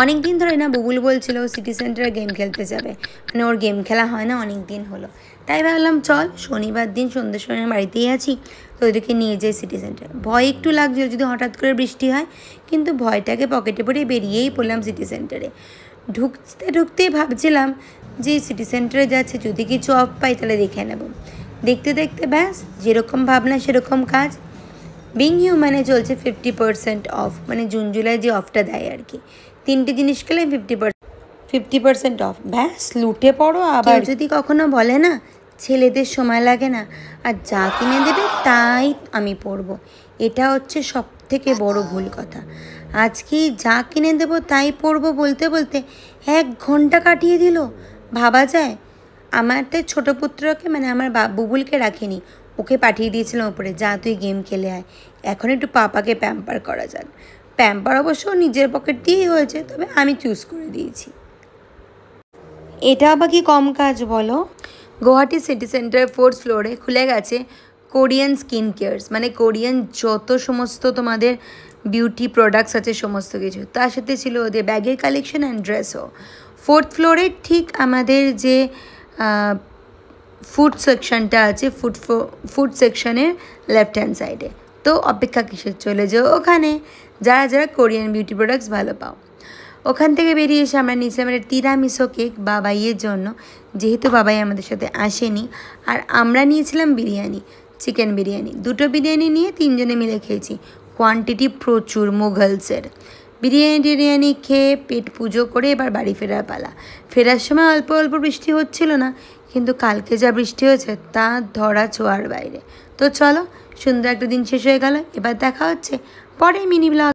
অনেক দিন ধরে না বুবুল বলছিল সিটি সেন্টারে গেম খেলতে যাবে, মানে ওর গেম খেলা হয় না অনেক দিন হলো। তাই ভাবলাম চল শনিবার দিন সন্ধ্যের সময় বাড়িতেই আছি, তো ওদেরকে নিয়ে যাই সিটি সেন্টার। ভয় একটু লাগছিল যদি হঠাৎ করে বৃষ্টি হয়, কিন্তু ভয়টাকে পকেটে পরে বেরিয়েই পড়লাম সিটি সেন্টারে। ঢুকতেই ভাবছিলাম যে সিটি সেন্টারে যাচ্ছে, যদি কিছু অফ পাই তাহলে দেখে নেব। দেখতে দেখতে ব্যাস যেরকম ভাবনা সেরকম কাজ। বিং হিউম্যানে চলছে 50% অফ, মানে জুন জুলাই যে অফটা দেয় আর কি। 3টে জিনিস খেলে 50% অফ, ব্যাস লুটে পড়ো। আবার যদি কখনো বলে না ছেলেদের সময় লাগে না, আর যা কিনে দেবে তাই আমি পরবো, এটা হচ্ছে সব থেকে বড় ভুল কথা। আজকে যা কিনে দেবো তাই পরবো বলতে বলতে 1 ঘন্টা কাটিয়ে দিল, ভাবা যায়। আমার তো ছোটো পুত্রকে, মানে আমার বুবুলকে রাখিনি, ওকে পাঠিয়ে দিয়েছিলাম ওপরে, যা তুই গেম খেলে আয়, এখন একটু পাপাকে প্যাম্পার করা যাক। প্যাম্পার অবশ্য নিজের পকেট দিয়েই হয়েছে, তবে আমি চুজ করে দিয়েছি। এটা আবার কি কম কাজ বলো। গুয়াহাটি সিটি সেন্টার 4th ফ্লোরে খুলে গেছে কোরিয়ান স্কিন কেয়ার্স, মানে কোরিয়ান যত সমস্ত তোমাদের বিউটি প্রোডাক্টস আছে সমস্ত কিছু, তার সাথে ছিল ওদের ব্যাগের কালেকশন অ্যান্ড ড্রেসও। 4th ফ্লোরে ঠিক আমাদের যে ফুড সেকশনটা আছে, ফুড সেকশনের লেফট হ্যান্ড সাইডে। তো অপেক্ষা কিসের, চলে যাও ওখানে, যারা যারা কোরিয়ান বিউটি প্রোডাক্টস ভালো পাও। ওখান থেকে বেরিয়ে এসে আমরা নিয়েছিলাম একটা তিরামিসো কেক বাবাইয়ের জন্য, যেহেতু বাবাই আমাদের সাথে আসেনি। আর আমরা নিয়েছিলাম বিরিয়ানি, চিকেন বিরিয়ানি। 2টো বিরিয়ানি নিয়ে 3জনে মিলে খেয়েছি, কোয়ান্টিটি প্রচুর মোগলসের। বিরিয়ানি খেয়ে পেট পুজো করে এবার বাড়ি ফেরার পালা। ফেরার সময় অল্প অল্প বৃষ্টি হচ্ছিল না, কিন্তু কালকে যা বৃষ্টি হয়েছে তা ধরা ছোঁয়ার বাইরে। তো চলো, সুন্দর একটা দিন শেষ হয়ে গেল, এবার দেখা হচ্ছে পরে মিনি ব্লগ।